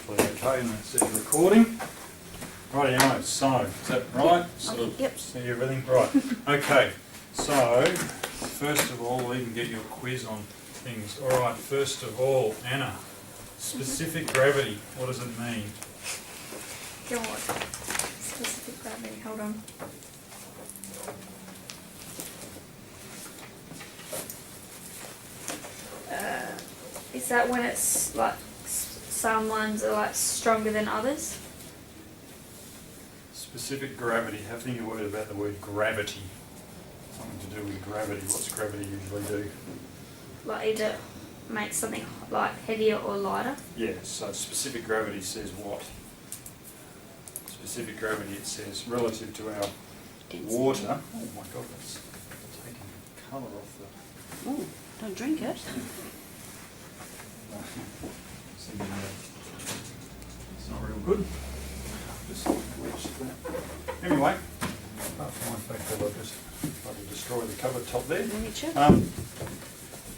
hopefully okay, and it's recording. Rightio, so, is that right? Sort of Yep. see everything? Right. Okay, so, first of all, we'll even get your quiz on things. Alright, first of all, Anna, specific gravity, what does it mean? God. Specific gravity, hold on. Is that when it's like some ones are like stronger than others? Specific gravity, have a think a word about the word gravity. Something to do with gravity. What's gravity usually do? Like either make something like heavier or lighter? Yeah, so specific gravity says what? Specific gravity, it says relative to our water. Oh my god, that's taking the colour off the... Oh, don't drink it. It's not real good. Just wedged that. Anyway, apart from my fact that I'll just try to destroy the cover top there.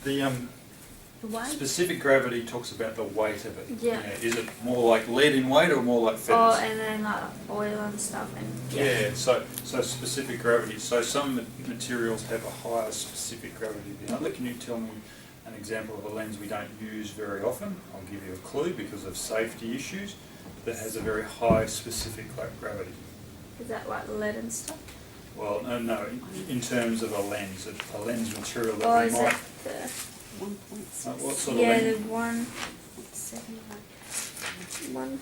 The weight? Specific gravity talks about the weight of it. Yeah. Is it more like lead in weight or more like feathers? Oh, and then like oil and stuff and Yeah, so specific gravity. So some materials have a higher specific gravity than other. Can you tell me an example of a lens we don't use very often? I'll give you a clue because of safety issues. That has a very high specific gravity. Is that like lead and stuff? Well, no, in terms of a lens material that Oh, we is might... it the... 1.6. what sort of Yeah, lens? the 1... 1.7.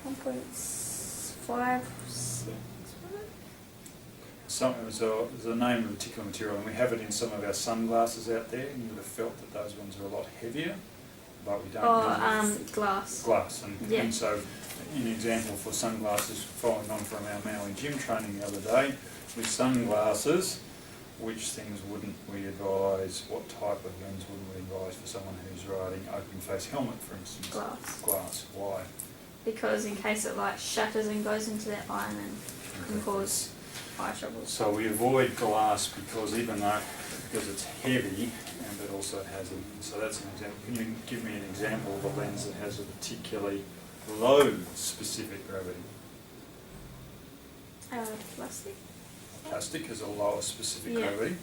1.56. There's a name of a particular material, and we have it in some of our sunglasses out there, and you would have felt that those ones are a lot heavier, but we don't use Glass. glass. Yeah. And so, an example for sunglasses, following on from our Maui gym training the other day, with sunglasses, which things wouldn't we advise, what type of lens wouldn't we advise for someone who's riding open face helmet, for instance? Glass. Glass. Why? Because in case it like shatters and goes into their eye and then can cause eye trouble. So we avoid glass because it's heavy, but also it has so that's an example. Can you give me an example of a lens that has a particularly low specific gravity? Plastic. Plastic has a lower specific Yeah. gravity,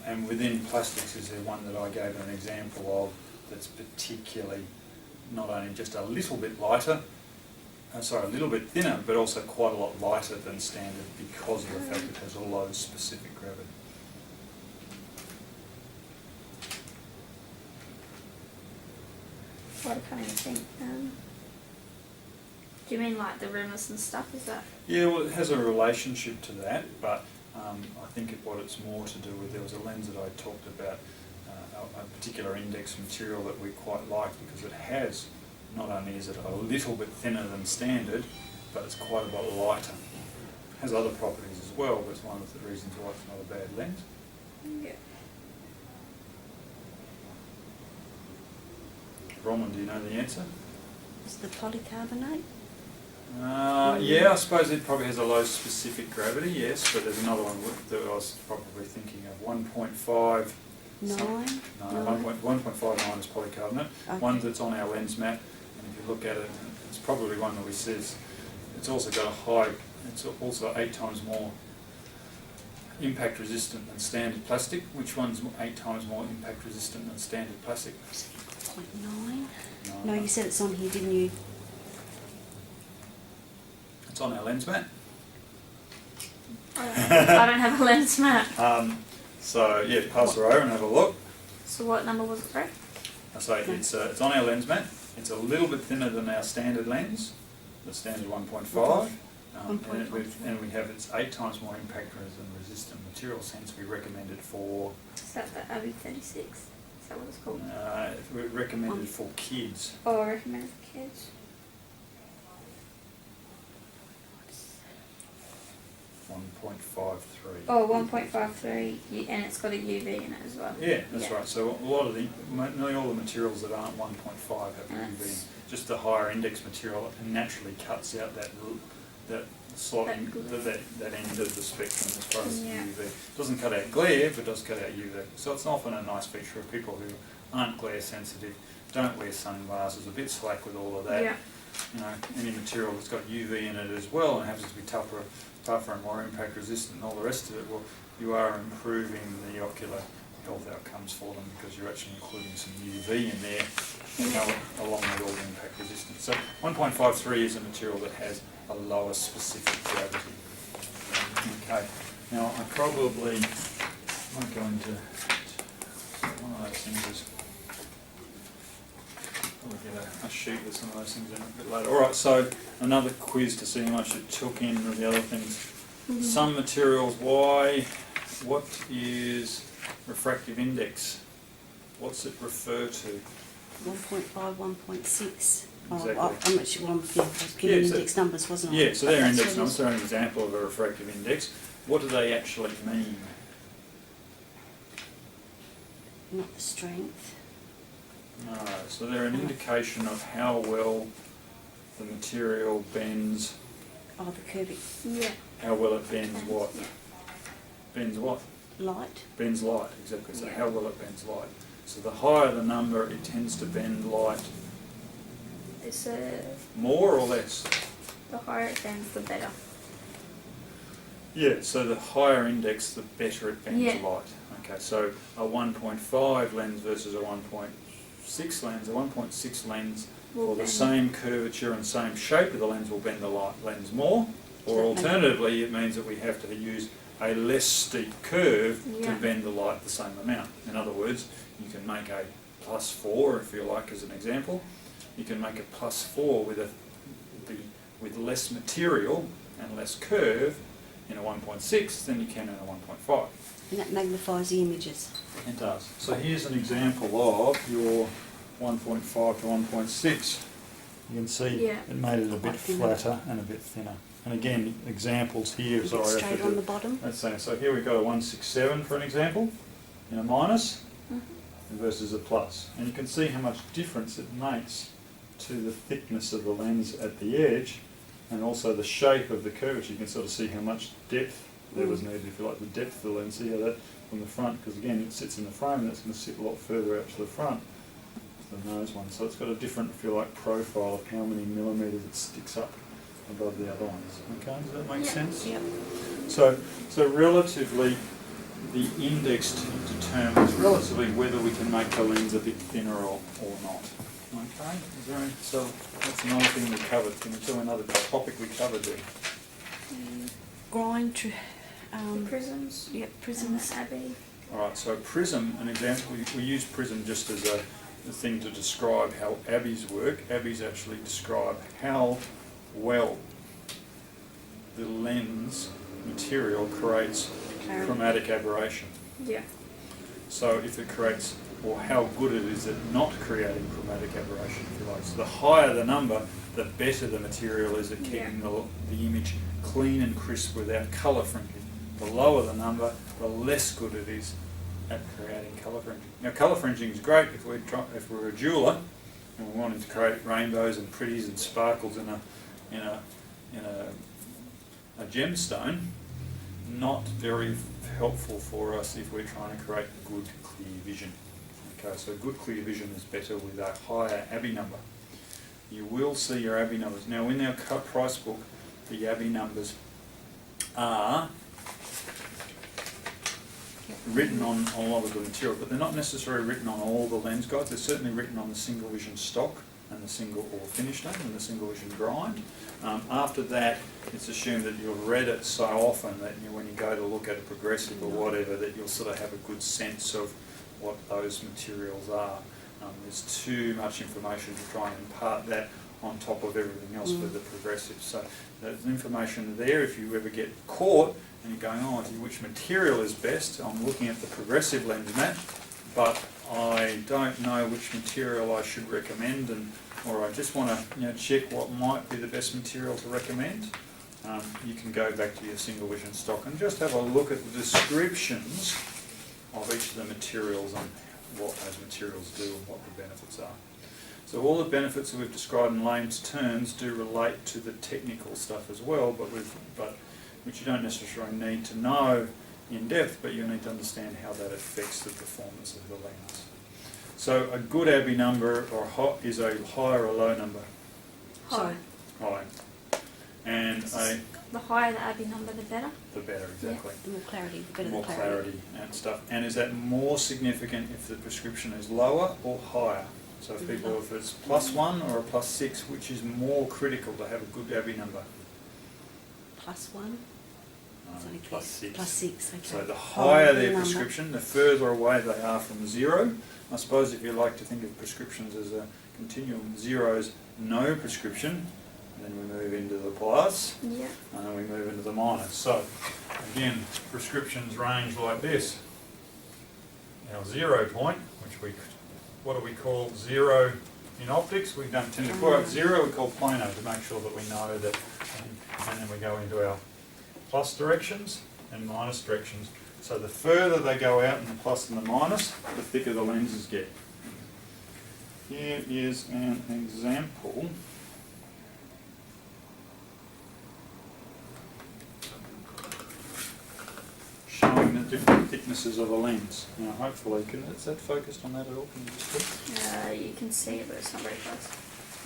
and within plastics is there one that I gave an example of that's particularly not only just a little bit lighter, a little bit thinner, but also quite a lot lighter than standard because of the fact it has a low specific gravity. What I can't even think. Do you mean like the rimmers and stuff? Is that? Yeah, well, it has a relationship to that, but I think what it's more to do with, there was a lens that I talked about, a particular index material that we quite like because it has, not only is it a little bit thinner than standard, but it's quite a lot lighter. It has other properties as well, but it's one of the reasons why it's not a bad lens. Yeah. Roman, do you know the answer? Is the polycarbonate? Yeah, I suppose it probably has a low specific gravity, yes, but there's another one that I was probably thinking of, 1.5. 9? No, 1.59 is polycarbonate. Okay. One that's on our lens mat, and if you look at it, it's probably one that we says it's also got it's also 8 times more impact resistant than standard plastic. Which one's 8 times more impact resistant than standard plastic? 0.9? No, you said it's on here, didn't you? It's on our lens mat. I don't have a lens mat. So yeah, pass her over and have a look. So what number was it, sorry? I say it's on our lens mat. It's a little bit thinner than our standard lens, the standard 1.5, and we have it's 8 times more impact resistant materials. Hence, we recommend it for. Is that the OB36? Is that what it's called? We recommend it for kids. Oh, I recommend it for kids. 1.53. Oh, 1.53, and it's got a UV in it as well. Yeah, that's right. So a lot of nearly all the materials that aren't 1.5 have UV. Just the higher index material naturally cuts out that slot, that end of the spectrum as far as UV. It doesn't cut out glare, but does cut out UV. So it's often a nice feature of people who aren't glare sensitive don't wear sunglasses, a bit slack with all of that. Yeah. You know, any material that's got UV in it as well and happens to be tougher and more impact resistant and all the rest of it, well, you are improving the ocular health outcomes for them because you're actually including some UV in there along with all the impact resistance. So 1.53 is a material that has a lower specific gravity. Okay, now I probably won't go into one of those things is we'll get a sheet with some of those things in a bit later. Alright, so another quiz to see how much it took in with the other things. Some materials, what is refractive index? What's it refer to? 1.5, 1.6. Exactly. I'm not sure. I was giving index numbers, wasn't I? Yeah, so they're That's index what it numbers, is. they're an example of a refractive index. What do they actually mean? Not the strength. No, so they're an indication of how well the material bends, Oh, the curving Yeah. how well it bends what? Yeah. Bends what? light. Bends light, exactly. So Yeah. how well it bends light. So the higher the number, it tends to bend light It's more or less? the higher it bends, the better. Yeah, so the higher index, the better it bends Yeah. light. Okay, so a 1.5 lens versus a 1.6 lens. A 1.6 lens Will for the bend. same curvature and same shape of the lens will bend the light lens more. Or So it may- alternatively, it means that we have to use a less steep curve Yeah. to bend the light the same amount. In other words, you can make a +4, if you like, as an example. You can make a +4 with less material and less curve in a 1.6 than you can in a 1.5. And that magnifies the images. It does. So here's an example of your 1.5 to 1.6. You can see Yeah. it made it a bit Quite thinner. flatter and a bit thinner. And again, examples here. A bit Sorry, straight on the bottom. let's say, so here we've got a 167 for an example, in a minus versus a plus. And you can see how much difference it makes to the thickness of the lens at the edge and also the shape of the curvature. You can sort of see how much depth there was needed, if you like, the depth of the lens. See how that from the front, because again it sits in the frame and it's going to sit a lot further out to the front than those ones. So it's got a different, if you like, profile of how many millimetres it sticks up above the other ones. Okay, does that make Yeah. sense? Yep. So relatively, the index determines relatively whether we can make the lens a bit thinner or not. Okay, so that's another thing we covered. Can you tell me another topic we covered there? Grind. The prisms. Yep, Prisms. prisms. Abbey. Alright, so prism, an example, we use prism just as a thing to describe how abbeys work. Abbeys actually describe how well the lens material creates Clarity. chromatic aberration. Yeah. So if it creates, or how good it is at not creating chromatic aberration, if you like. So the higher the number, the better the material is at keeping the image clean and crisp without colour fringing. The lower the number, the less good it is at creating colour fringing. Now colour fringing is great if we're a jeweller and we're wanting to create rainbows and pretties and sparkles in a gemstone. Not very helpful for us if we're trying to create good clear vision. Okay, so good clear vision is better with a higher Abbey number. You will see your Abbey numbers. Now in our price book, the Abbey numbers are written on a lot of the material, but they're not necessarily written on all the lens guides. They're certainly written on the single vision stock and the single or finish date and the single vision grind. After that, it's assumed that you've read it so often that when you go to look at a progressive or whatever, that you'll sort of have a good sense of what those materials are. There's too much information to try and impart that on top of everything else for the progressive. So there's information there if you ever get caught and you're going, oh, which material is best? I'm looking at the progressive lens mat, but I don't know which material I should recommend, or I just want to check what might be the best material to recommend. You can go back to your single vision stock and just have a look at the descriptions of each of the materials and what those materials do and what the benefits are. So all the benefits that we've described in layman's terms do relate to the technical stuff as well, but which you don't necessarily need to know in depth, but you need to understand how that affects the performance of the lens. So a good Abbey number or is a high or a low number? High. High. And The higher the Abbey number, the better. the better, exactly. The more clarity, the better More the clarity. clarity and stuff. And is that more significant if the prescription is lower or higher? So if people, if it's +1 or a +6, which is more critical to have a good Abbey number? +1. It's only +6. +6, okay. So the higher their number. prescription, the further away they are from 0. I suppose if you like to think of prescriptions as a continuum, 0's no prescription, then we move into the plus, Yeah. and then we move into the minus. So, again, prescriptions range like this. Our 0 point, what do we call 0 in optics? We don't tend to quote 0, we call planar to make sure that we know that, and then we go into our plus directions and minus directions. So the further they go out in the plus and the minus, the thicker the lenses get. Here is an example. Showing the different thicknesses of a lens. Now hopefully, is that focused on that at all? Can you just look? You can see it, but it's not very close.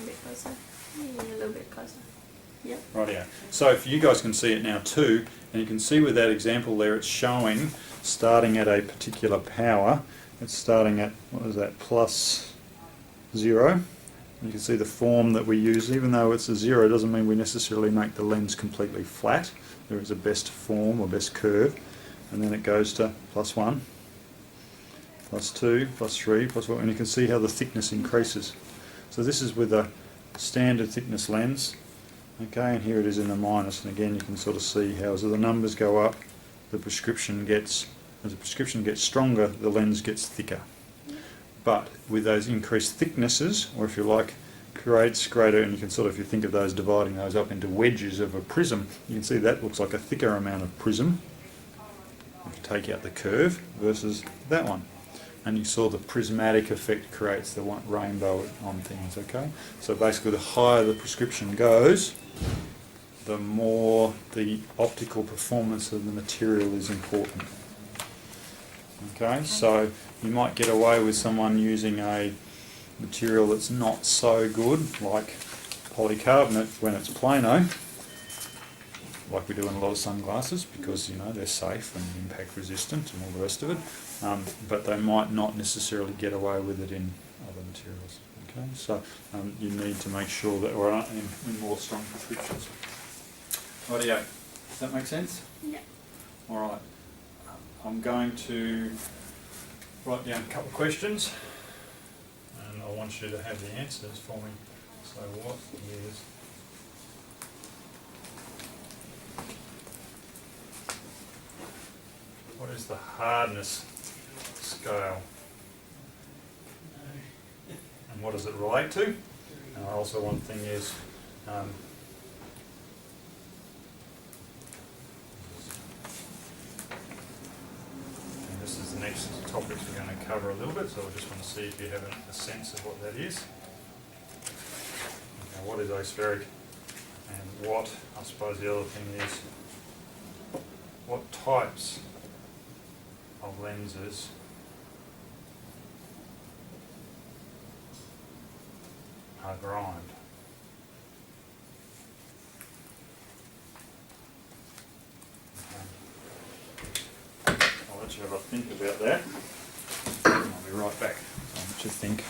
A bit closer. Yeah, a little bit closer. Yep. Rightio. So if you guys can see it now too, and you can see with that example there, it's showing starting at a particular power. It's starting at, what is that, +0. You can see the form that we use. Even though it's a 0, doesn't mean we necessarily make the lens completely flat. There is a best form or best curve, and then it goes to +1, +2, +3, +4, and you can see how the thickness increases. So this is with a standard thickness lens. Okay, and here it is in the minus, and again you can sort of see how as the numbers go up, as the prescription gets stronger, the lens gets thicker. But with those increased thicknesses, or if you like, creates greater, and you can sort of, if you think of those, dividing those up into wedges of a prism, you can see that looks like a thicker amount of prism, if you take out the curve, versus that one. And you saw the prismatic effect creates the one rainbow on things, okay? So basically the higher the prescription goes, the more the optical performance of the material is important. Okay, so you might get away with someone using a material that's not so good, like polycarbonate when it's plano, like we do in a lot of sunglasses, because you know they're safe and impact resistant and all the rest of it. But they might not necessarily get away with it in other materials. Okay, so you need to make sure that we're in more strong prescriptions. Rightio. Does that make sense? Yeah. All right. I'm going to write down a couple of questions, and I want you to have the answers for me. So what is the hardness scale? And what does it relate to? And also one thing is, and this is the next topic we're going to cover a little bit, so I just want to see if you have a sense of what that is. Now, what is aspheric? And what, I suppose the other thing is, what types of lenses are grimed? Okay. I'll let you have a think about that. I'll be right back. So I'll let you think.